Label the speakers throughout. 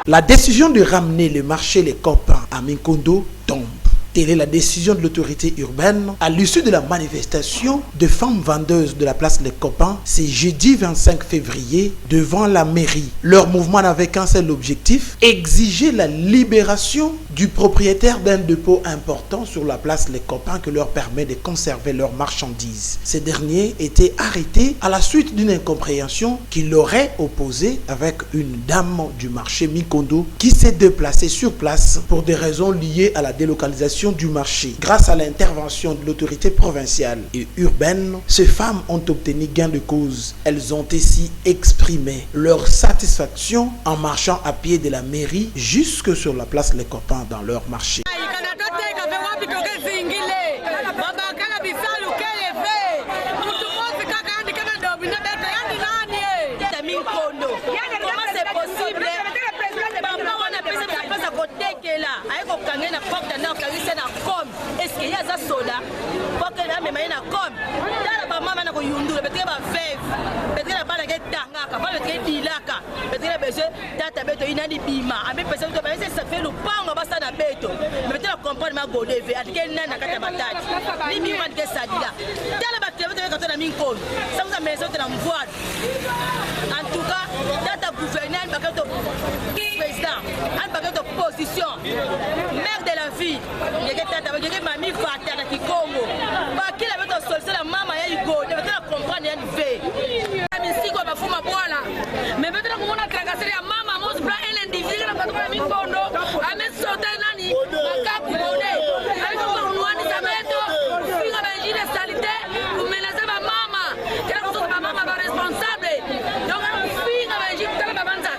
Speaker 1: La décision de ramener le marché Les Copains à Minkondo tombe. Telle est la décision de l'autorité urbaine à l'issue de la manifestation de femmes vendeuses de la place Les Copains, c'est jeudi 25 février devant la mairie. Leur mouvement n'avait qu'un seul objectif, exiger la libération du propriétaire d'un dépôt important sur la place Les Copains qui leur permet de conserver leurs marchandises. Ces derniers étaient arrêtés à la suite d'une incompréhension qui l'aurait opposé avec une dame du marché Minkondo qui s'est déplacée sur place pour des raisons liées à la délocalisation du marché. Grâce à l'intervention de l'autorité provinciale et urbaine, ces femmes ont obtenu gain de cause. Elles ont ainsi exprimé leur satisfaction en marchant à pied de la mairie jusque sur la place Les Copains dans leur marché.
Speaker 2: Est-ce qu'il y a ça soda? Pour que la même na comme dans la maman na ko yundu peut-être ba veuve peut-être ba la tanga ka ba peut-être dilaka peut-être bese tata beto inani bima a même personne to ba ça fait le pango ba ça na beto peut-être comprendre ma godeve atike nana kata batati ni mi man ke sadila tala ba tebe to na Minkondo ça vous a maison de la mvoile en tout cas tata gouverneur ba to président an ba to position mère de la ville il mami fata na Kikongo ba kila beto solse la mama ya igode beto comprendre ya nive misiko bafuma bwala mais beto kumona trangaseri ya mama mos bra elle individu na patron Minkondo amesota nani makaku bode aliko kunwani sabeto finga benjine salite kumeleza ba mama kila kutoka ba mama ba responsable donc finga benjine tala ba manza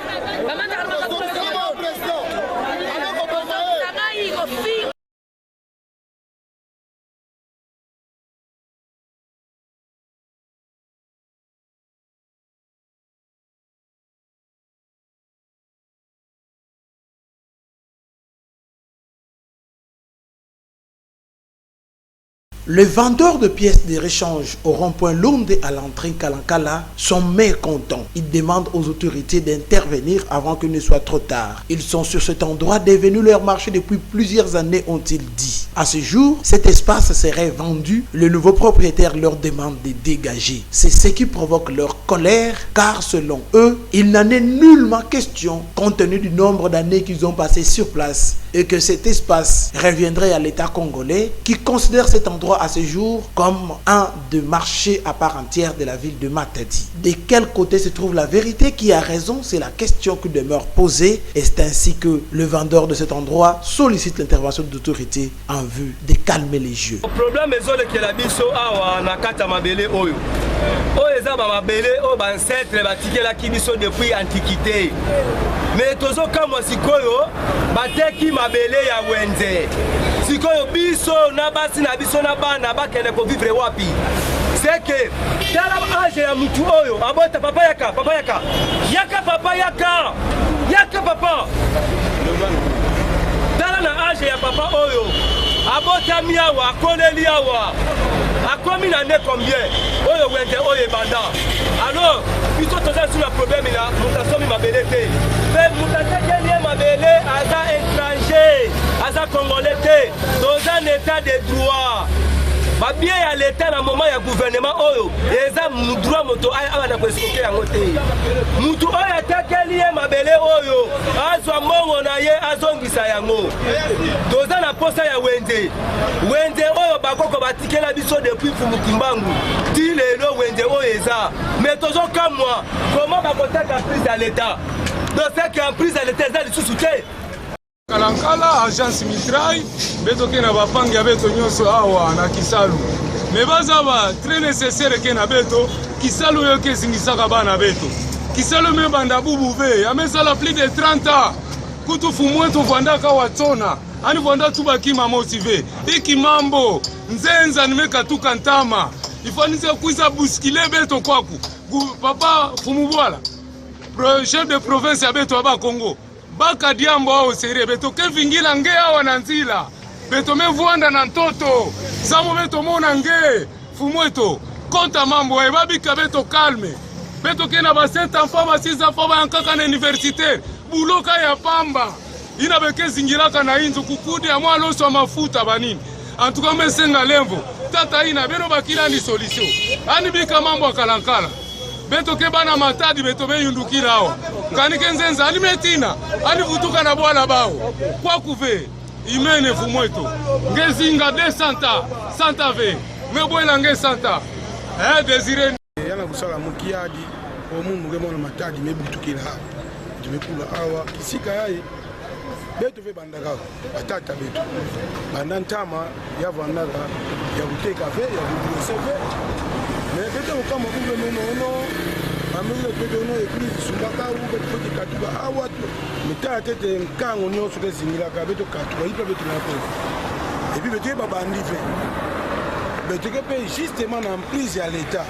Speaker 1: Les vendeurs de pièces de rechange au rond-point Lomde à l'entrée Kalankala sont mécontents. Ils demandent aux autorités d'intervenir avant qu'il ne soit trop tard. Ils sont sur cet endroit devenu leur marché depuis plusieurs années, ont-ils dit. À ce jour, cet espace serait vendu. Le nouveau propriétaire leur demande de dégager. C'est ce qui provoque leur colère, car selon eux, il n'en est nullement question, compte tenu du nombre d'années qu'ils ont passé sur place, et que cet espace reviendrait à l'État congolais, qui considère cet endroit à ce jour comme un de marché à part entière de la ville de Matadi. De quel côté se trouve la vérité? Qui a raison? C'est la question qui demeure posée, et c'est ainsi que le vendeur de cet endroit sollicite l'intervention de l'autorité en vue de calmer les jeux.
Speaker 3: Le problème est que la biso awa na kata mabele oyo. Oyo eza ba mabele o ba ancêtre batikela kibiso depuis antiquité. Mais tozo kamwa sikoyo bateki mabele ya wenze. Sikoyo biso na basi na biso na bana bakende ko vivre wapi. C'est que tala âge ya mutu oyo abota papa yaka yaka papa yaka papa tala na âge ya papa oyo abota miawa koleli awa akomi na ne combien oyo wende oyo banda alors biso toza sur le problème là mutasomi mabele te mais mutateke mabele aza étranger aza congolais te dans un état de droit ba bien ya l'état na moment ya gouvernement oyo eza droit moto aya na kwesoke yango te mutu oyo atakeli mabele oyo azwa mbongo na ye azongisa yango doza na posa ya wende oyo bakoko batikela biso depuis Fumukimbangu ti lelo wende oyo eza mais tozo kamwa comment bakotaka prise à l'état donc c'est qu'en prise à l'état eza lisusu te
Speaker 4: Kalankala agence Mitraille beto ke na bapangi ya beto nyonso awa na Kisalu mais baza ba très nécessaire ke na beto Kisalu yo ke zingisaka bana beto Kisalu me banda bubuve amesala plus de 30 ans kutu fumwetu vandaka watona ani vanda tubaki motive iki mambo nzenza nimeka tukantama ifanise kuisa buskile beto kwaku papa Fumubwala chef de province ya beto aba Congo baka diambo au sere beto ke vingila nge awa na nzila beto me vuanda na ntoto samo beto mona nge fumweto konta mambo e babika beto calme beto ke na ba 7 enfants ba 6 enfants ba nkaka na université buloka ya pamba ina beke zingiraka na inzo kukudi ya mwa loso wa mafuta banini antuka mesenga lemvo tata ina beno bakila ni solution ani bika mambo akalankala beto ke bana matadi beto be yundukira awa kanike nzenza ani metina ani vutuka na bwala bao kwa kuve imene fumweto ngezinga de santa ve mebwela nge santa desire
Speaker 5: yana kusala mukiadi omundu ngemona matadi mebutukira awa tumekula awa kisika yayi beto ve bandaka atata beto bandantama yavandaka ya kuteka ve ya kutuseve mais beto kama kumbe nono amile beto no église sumbaka u beto katuba awa mita tete nkango nyoso kezingiraka beto katuba ipa beto nako et puis beto babandi ve beto ke pe justement en prise à l'état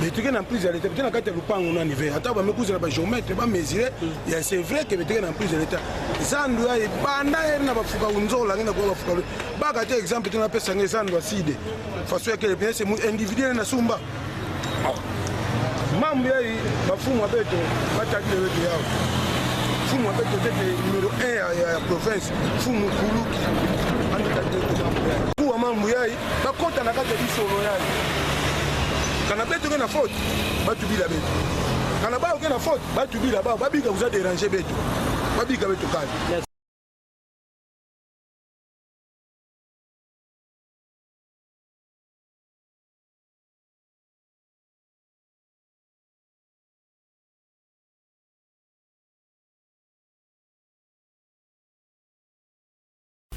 Speaker 5: betuke na prise à l'état betena kati ya lupango na nive ata bamekuzela bagéomètre bamesire ya c'est vrai que betuke na prise à l'état zandu ya ebanda eri na bafuka unzola ngenda kuwa bafuka baka te exemple tena pesa nge zandu aside façon yake bien c'est individuel na sumba mambo ya bafumu abeto batakile wetu yao fumu abeto tete numéro 1 ya province fumu kuluki andika mambo ya bakota na kati ya bisolo ya kana beto na faute batu bila beto kana ba na faute batu bila ba babika vous a déranger beto babika beto kali.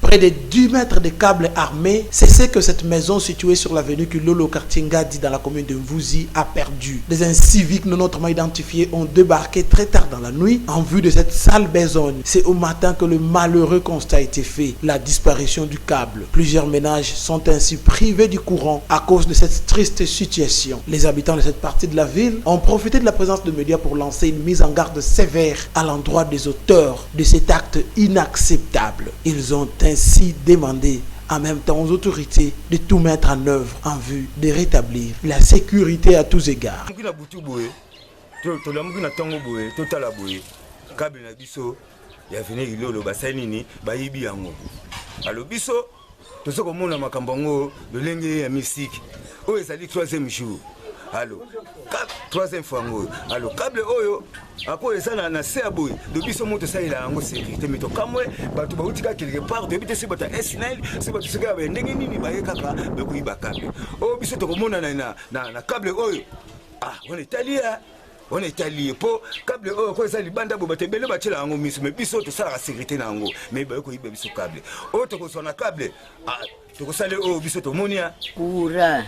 Speaker 1: Près de 10 mètres de câbles armés, c'est ce que cette maison située sur l'avenue Kulolo quartier Ngadi dans la commune de Mvouzi a perdu. Des inciviques non autrement identifiés ont débarqué très tard dans la nuit en vue de cette sale besogne. C'est au matin que le malheureux constat a été fait, la disparition du câble. Plusieurs ménages sont ainsi privés du courant à cause de cette triste situation. Les habitants de cette partie de la ville ont profité de la présence de médias pour lancer une mise en garde sévère à l'endroit des auteurs de cet acte inacceptable. Ils ont ainsi demandé en même temps aux autorités de tout mettre en œuvre en vue de rétablir la sécurité à tous égards.
Speaker 6: Allô, troisième fois ngo. Allô, câble oyo ako ezana na seaboy. De biso moto ça il a ngo sécurité mais to kamwe batu ba utika quelque part de bité sibata SNL sibata sika ba ndenge nini ba yekaka be kuiba câble. O biso to komona na câble oyo. Ah, on est allié po câble oyo ko ezali banda bo batebele ba tshela ngo miso mais biso to sala sécurité na ngo mais ba ko iba biso câble. O to ko sona câble. Ah, to ko sale o biso to monia
Speaker 7: pura.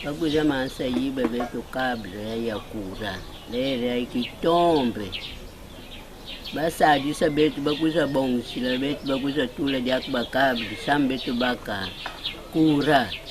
Speaker 7: Bakuza mansa yiba beto câble ya kura lere ki tombe basa disa beto bakuza bongsi la beto bakuza tula jak ba câble sam beto baka kura